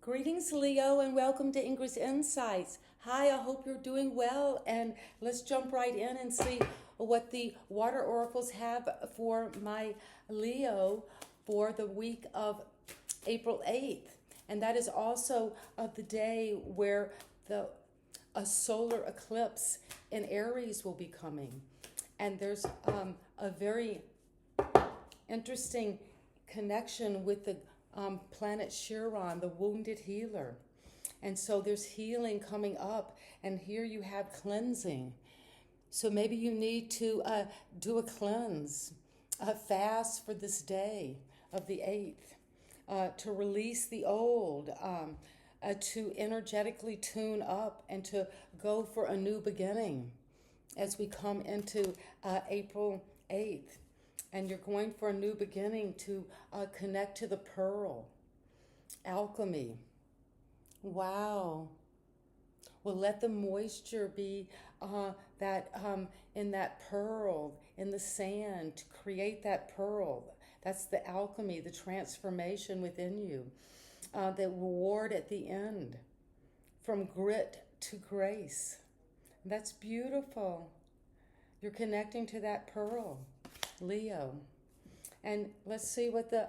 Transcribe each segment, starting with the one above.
Greetings, Leo, and welcome to Ingrid's Insights. Hi, I hope you're doing well, and let's jump right in and see what the water oracles have for my Leo for the week of April 8th. And that is also the day where a solar eclipse in Aries will be coming. And there's a very interesting connection with the planet Chiron, the wounded healer. And so there's healing coming up, and here you have cleansing. So maybe you need to do a cleanse, a fast for this day of the 8th, to release the old, to energetically tune up and to go for a new beginning as we come into April 8th. And you're going for a new beginning to connect to the pearl. Alchemy. Wow. Well, let the moisture be in that pearl, in the sand, to create that pearl. That's the alchemy, the transformation within you. The reward at the end. From grit to grace. That's beautiful. You're connecting to that pearl. Leo. And let's see what the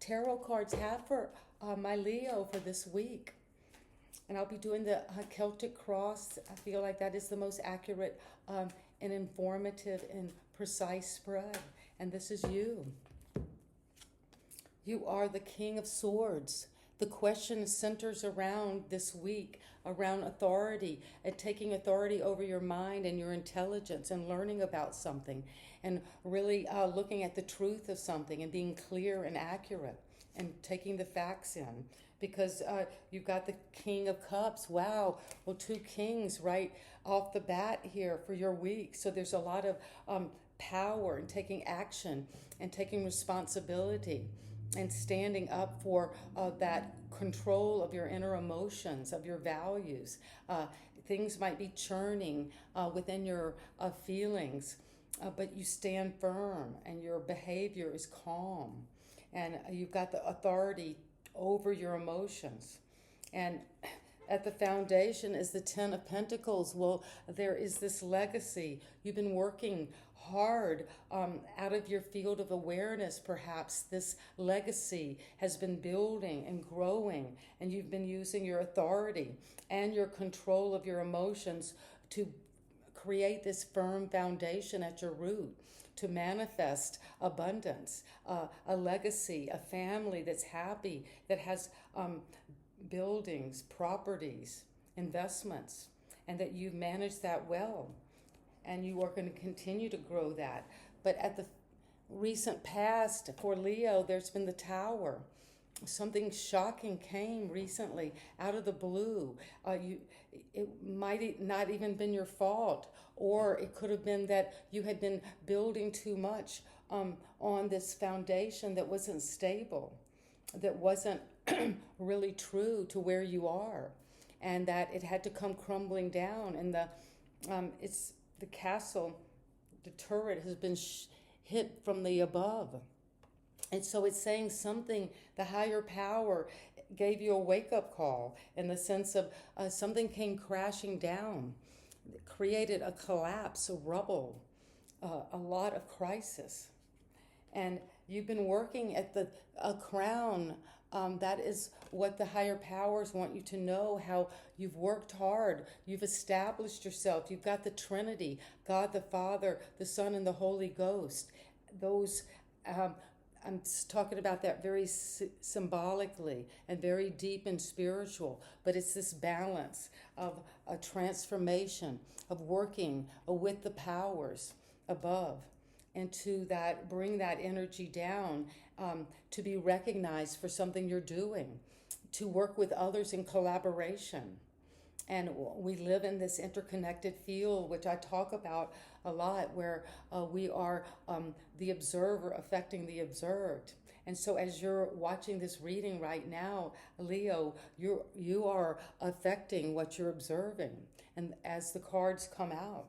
tarot cards have for my Leo for this week. And I'll be doing the Celtic cross. I feel like that is the most accurate and informative and precise spread. And this is you. You are the King of Swords. The question centers around this week, around authority and taking authority over your mind and your intelligence and learning about something and really looking at the truth of something and being clear and accurate and taking the facts in. Because you've got the King of Cups. Wow. Well, two kings right off the bat here for your week. So there's a lot of power in taking action and taking responsibility and standing up for that control of your inner emotions, of your values. Things might be churning within your feelings, but you stand firm and your behavior is calm. And you've got the authority over your emotions. And at the foundation is the Ten of Pentacles. Well, there is this legacy. You've been working hard out of your field of awareness, perhaps. This legacy has been building and growing, and you've been using your authority and your control of your emotions to create this firm foundation at your root, to manifest abundance, a legacy, a family that's happy, that has buildings, properties, investments, and that you've managed that well. And you are going to continue to grow that. But at the recent past, for Leo, there's been the Tower. Something shocking came recently out of the blue. It might not even been your fault, or it could have been that you had been building too much on this foundation that wasn't stable, that wasn't really true to where you are, and that it had to come crumbling down. And the castle, the turret has been hit from the above. And so it's saying something, the higher power gave you a wake-up call in the sense of something came crashing down, created a collapse, a rubble, a lot of crisis. And you've been working at a crown. That is what the higher powers want you to know, how you've worked hard. You've established yourself. You've got the Trinity, God the Father, the Son, and the Holy Ghost. Those, I'm talking about that very symbolically and very deep and spiritual, but it's this balance of a transformation, of working with the powers above, and to that bring that energy down, to be recognized for something you're doing, to work with others in collaboration. And we live in this interconnected field, which I talk about a lot, where we are the observer affecting the observed. And so as you're watching this reading right now, Leo, you are affecting what you're observing. And as the cards come out,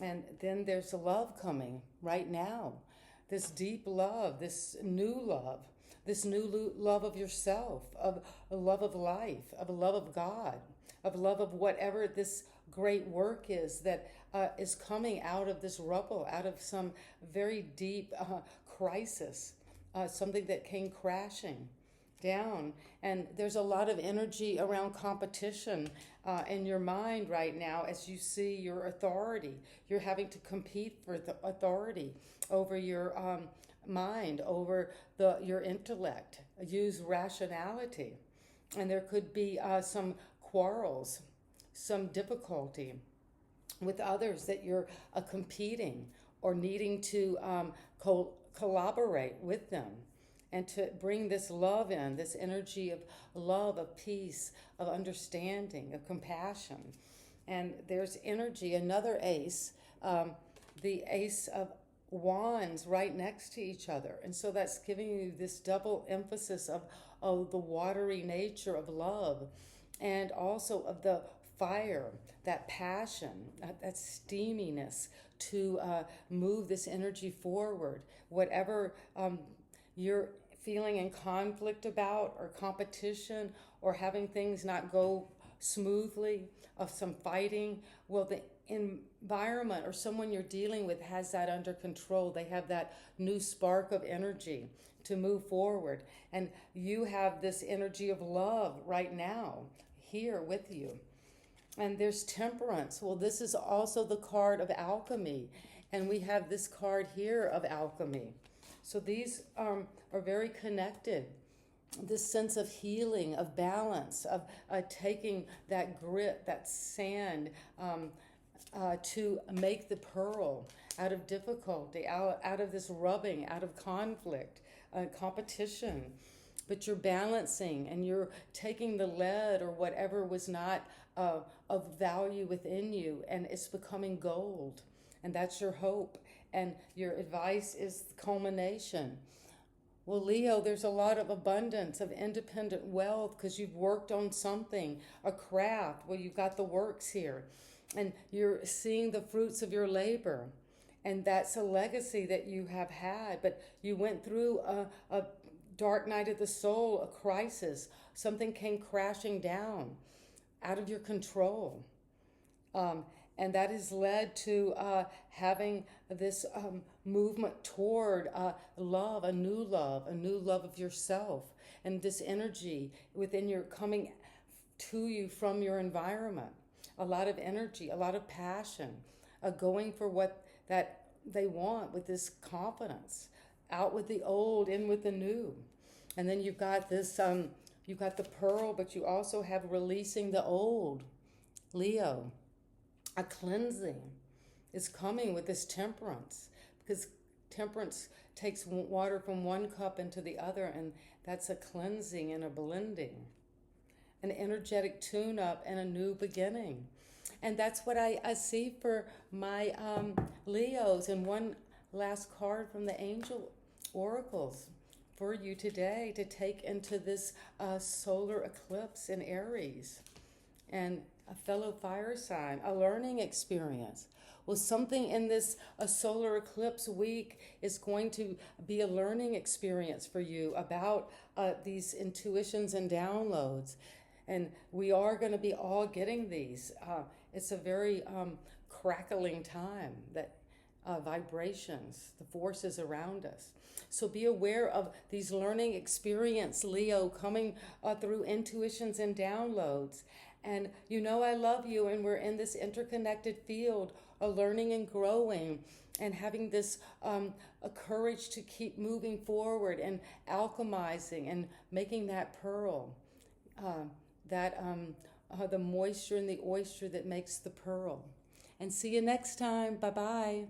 and then there's a love coming right now. This deep love, this new love, this new love of yourself, of a love of life, of a love of God, of love of whatever this great work is that is coming out of this rubble, out of some very deep crisis, something that came crashing down. And there's a lot of energy around competition in your mind right now as you see your authority. You're having to compete for the authority over your mind, over your intellect. Use rationality. And there could be some quarrels, some difficulty with others that you're competing or needing to collaborate with them, and to bring this love in, this energy of love, of peace, of understanding, of compassion. And there's energy, another ace, the ace of wands right next to each other. And so that's giving you this double emphasis of the watery nature of love, and also of the fire, that passion, that steaminess to move this energy forward. Whatever you're feeling in conflict about, or competition, or having things not go smoothly, of some fighting, well, the environment or someone you're dealing with has that under control. They have that new spark of energy to move forward. And you have this energy of love right now here with you. And there's temperance. Well, this is also the card of alchemy. And we have this card here of alchemy. So these are very connected. This sense of healing, of balance, of taking that grit, that sand, to make the pearl out of difficulty, out of this rubbing, out of conflict, competition. But you're balancing, and you're taking the lead or whatever was not of value within you, and it's becoming gold. And that's your hope. And your advice is the culmination. Well, Leo, there's a lot of abundance of independent wealth because you've worked on something, a craft. Well, you've got the works here. And you're seeing the fruits of your labor. And that's a legacy that you have had. But you went through a dark night of the soul, a crisis. Something came crashing down out of your control. And that has led to having this movement toward love, a new love of yourself, and this energy within your coming to you from your environment. A lot of energy, a lot of passion, going for what that they want with this confidence, out with the old, in with the new. And then you've got this, you've got the pearl, but you also have releasing the old, Leo. A cleansing is coming with this temperance, because temperance takes water from one cup into the other, and that's a cleansing and a blending, an energetic tune-up and a new beginning. And that's what I see for my Leos. And one last card from the angel oracles for you today to take into this solar eclipse in Aries. And a fellow fire sign, a learning experience. Well, something in this solar eclipse week is going to be a learning experience for you about these intuitions and downloads. And we are going to be all getting these. It's a very crackling time, that vibrations, the forces around us. So be aware of these learning experience, Leo, coming through intuitions and downloads. And you know I love you, and we're in this interconnected field of learning and growing, and having this a courage to keep moving forward and alchemizing and making that pearl, the moisture in the oyster that makes the pearl. And see you next time. Bye-bye.